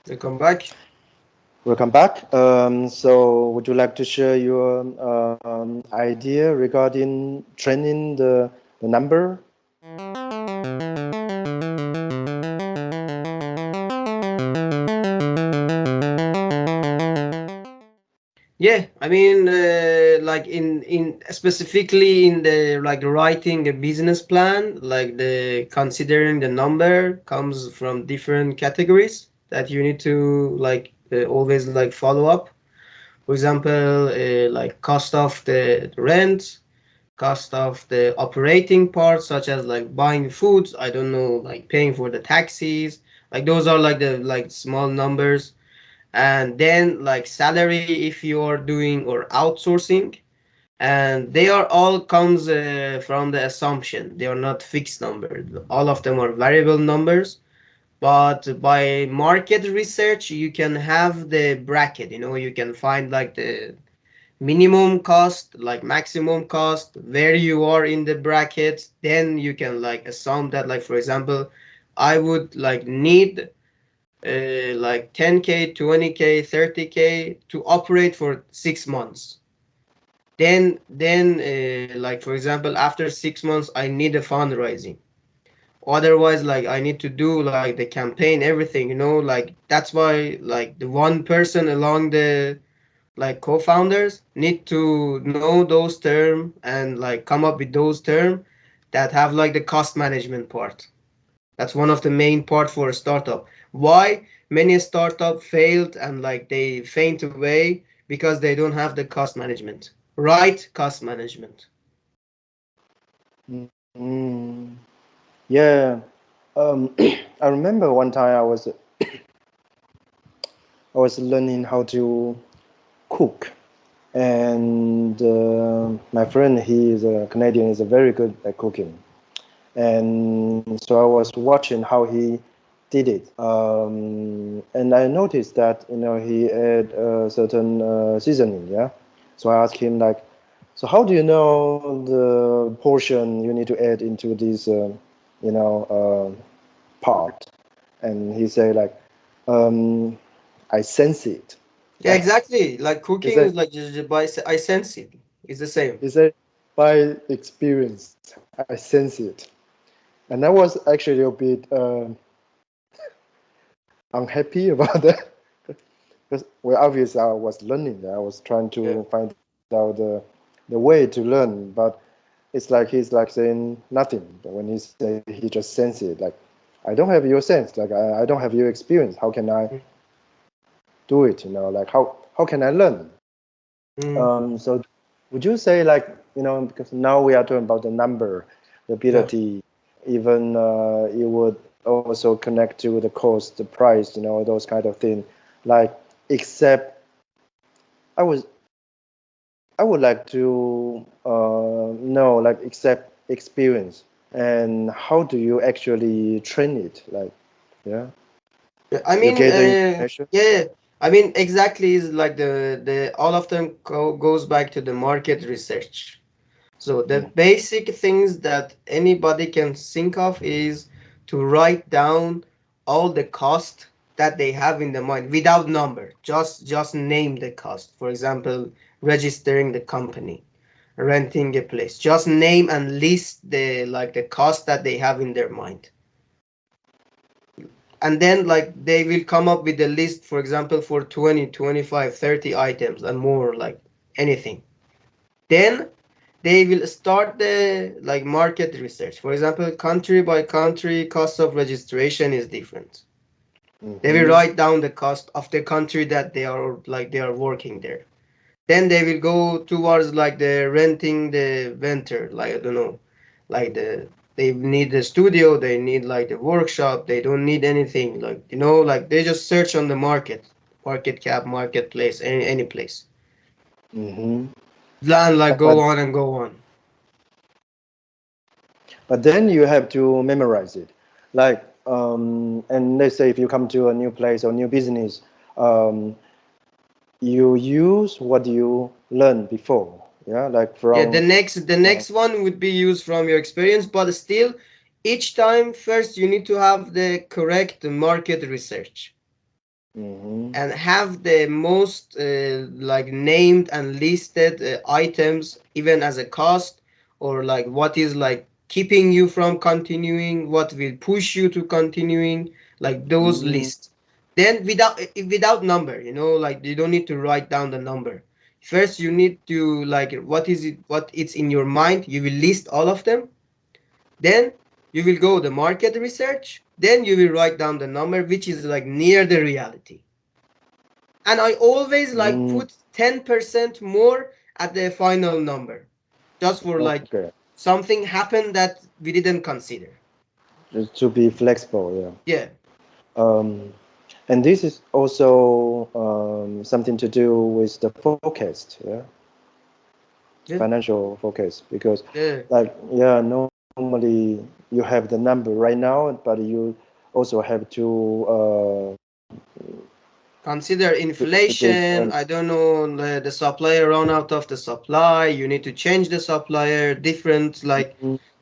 Welcome back. Welcome back. So, would you like to share your idea regarding training the number? Yeah, I mean, like in specifically in the like writing a business plan, like the considering the number comes from different categories that you need to like always like follow up. For example, like cost of the rent, cost of the operating parts, such as like buying foods. I don't know, like paying for the taxis. Like those are like the like small numbers. And then like salary if you are doing or outsourcing, and they are all comes from the assumption they are not fixed numbers, all of them are variable numbers. But by market research you can have the bracket, you can find like the minimum cost, like maximum cost, where you are in the bracket. Then you can like assume that, like for example, I would like need like 10K, 20K, 30K to operate for 6 months. Then like for example, after 6 months, I need a fundraising. Otherwise, like I need to do like the campaign, everything, like that's why like the one person along the like co-founders need to know those terms and like come up with those terms that have like the cost management part. That's one of the main part for a startup. Why many startup failed and like they faint away? Because they don't have the cost management. Right cost management. Mm, yeah. I remember one time I was learning how to cook, and my friend, he is a Canadian, is a very good at cooking, and so I was watching how he did it, and I noticed that he add a certain seasoning, yeah. So I asked him like, so how do you know the portion you need to add into this, you know, part? And he said like, um, I sense it. Yeah, exactly. Like He cooking said is like just by I sense it. It's the same. he said by experience I sense it, and I was actually a bit unhappy about that. Because, well, obviously I was learning. I was trying Yeah. to find out the way to learn, but it's like he's like saying nothing. When he say he just sense it, like I don't have your sense, like I don't have your experience. How can I do it? Like how can I learn? Mm, So would you say like because now we are talking about the number, the yeah. ability, even it would also connect to the cost, the price, those kind of thing. Like except I was I would like to know like except experience and how do you actually train it? Like yeah, Yeah, I you mean, gather information. yeah. I mean, exactly is like the all of them goes back to the market research. So the basic things that anybody can think of is to write down all the cost that they have in the mind without number. Just name the cost. For example, registering the company, renting a place. Just name and list the like the cost that they have in their mind. And then like they will come up with a list, for example, for 20, 25, 30 items and more, like anything. Then they will start the like market research. For example, country by country cost of registration is different. They will Mm-hmm. write down the cost of the country that they are working there. Then they will go towards like the renting the vendor, like I don't know, like they need the studio, they need like the workshop, they don't need anything, like like they just search on the market cap, marketplace, any place. Mm-hmm. Plan, like But go on and go on. but then you have to memorize it, like and let's say if you come to a new place or new business, um, you use what you learned before, yeah, like Yeah, from the next one would be used from your experience, but still, each time first you need to have the correct market research. Mm-hmm. and have the most like named and listed items even as a cost, or like what is like keeping you from continuing, what will push you to continuing, like those Mm-hmm. lists. Then without number, like you don't need to write down the number. First you need to like what is it, what it's in your mind, you will list all of them. Then you will go the market research, then you will write down the number which is like near the reality. And I always like Mm, put 10% more at the final number, just for like okay. something happened that we didn't consider. Just to be flexible, yeah. Yeah. Um, and this is also something to do with the forecast, yeah, Yeah. financial forecast. Because, Yeah. like, yeah, normally you have the number right now, but you also have Consider to be, inflation. I don't know, the supplier run out of the supply. You need to change the supplier. Different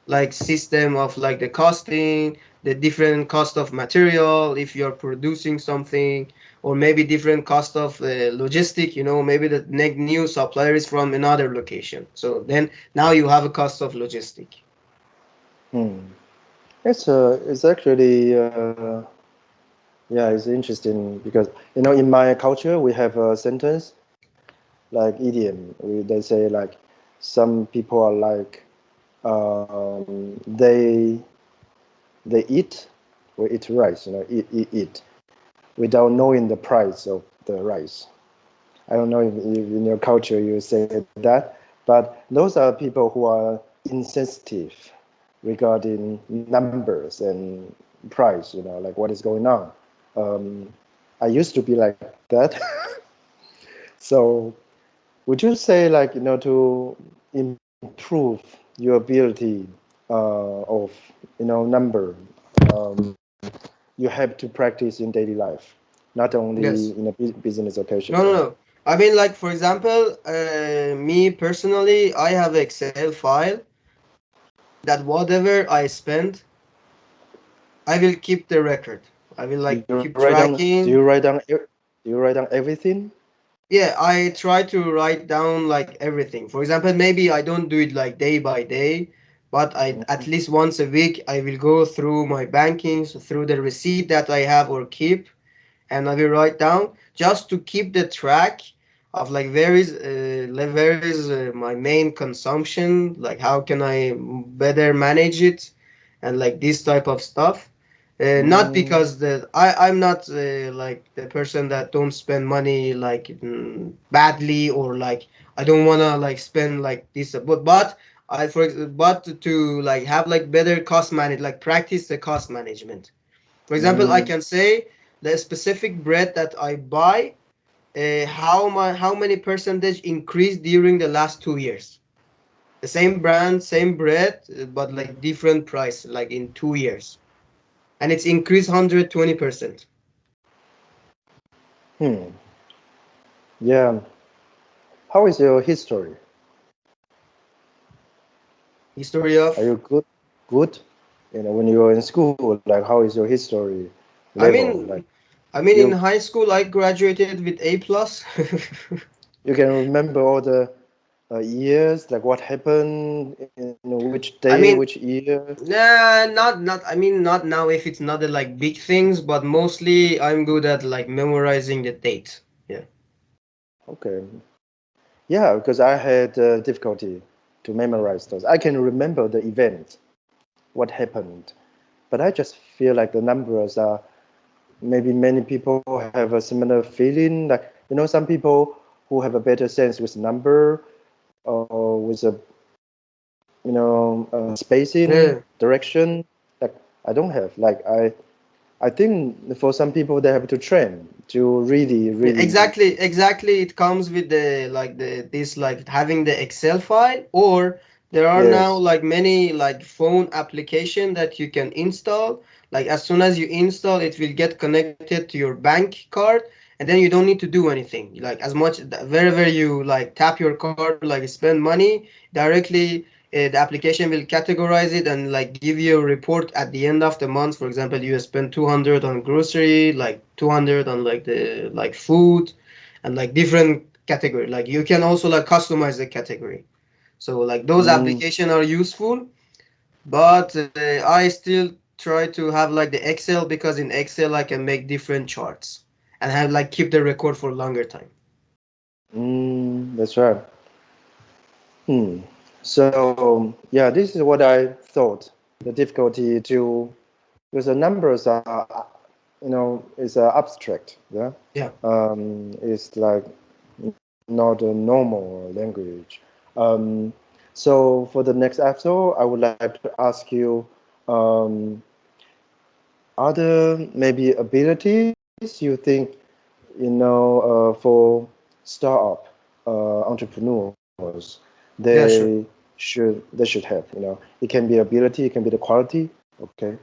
like system of like the costing, the different cost of material if you're producing something, or maybe different cost of logistic. Maybe the new supplier is from another location. So then now you have a cost of logistic. hmm. It's actually yeah, it's interesting because in my culture we have a sentence like idiom. They say like some people are like they eat or eat rice, eat without knowing the price of the rice. I don't know if in your culture you say that, but those are people who are insensitive regarding numbers and price, like what is going on. Um, I used to be like that. So would you say like, to improve your ability of, number, um, you have to practice in daily life, not only Yes. in a business occasion, No, no, yeah. no. I mean, like for example, me personally, I have Excel file that whatever I spend, I will keep the record. I will like keep Do you tracking. write down do you write down everything? Yeah, I try to write down like everything. For example, maybe I don't do it like day by day, but I at least once a week I will go through my bankings, through the receipt that I have or keep, and I will write down just to keep the track of like where is my main consumption, like how can I better manage it, and like this type of stuff. Not Mm, because I'm not like the person that don't spend money like badly, or like I don't wanna like spend like this, but but to like have like better cost manage, like practice the cost management. For example, I mm, can say the specific bread that I buy, how many percentage increase during the last 2 years. The same brand, same bread, but like different price, like in 2 years, and it's increased 120%. hmm. Yeah. How is your history? History Are of, you good? When you were in school, like how is your history I level? Like mean, I mean in you high school I graduated with A plus. you can remember all the years, like what happened in which day, I which mean, year? not. I mean, not now if it's not the like big things, but mostly I'm good at like memorizing the date. Yeah. Okay. Yeah, because I had difficulty to memorize those. I can remember the event, what happened, but I just feel like the numbers are maybe many people have a similar feeling. Like some people who have a better sense with number or with a spacing Yeah. direction. Like I don't have. I think for some people they have to train to really Yeah, really. exactly. It comes with the like the this like having the Excel file, or there are now Yes. like many like phone application that you can install. Like as soon as you install, it will get connected to your bank card, and then you don't need to do anything. Like as much wherever you like tap your card, like spend money directly. the application will categorize it and like give you a report at the end of the month. For example, you spend 200 on grocery, like 200 on like the like food, and like different category. Like you can also like customize the category. So like those Mm, applications are useful, but I still try to have like the Excel, because in Excel I can make different charts and have like keep the record for longer time. that's right. Hmm. So yeah, this is what I thought. The difficulty to because the numbers are, is abstract. Yeah, Yeah, it's like not a normal language. Um, so for the next episode, I would like to ask you, um, are there maybe abilities you think for startup entrepreneurs yeah, sure. they should have. It can be ability, it can be the quality. Okay.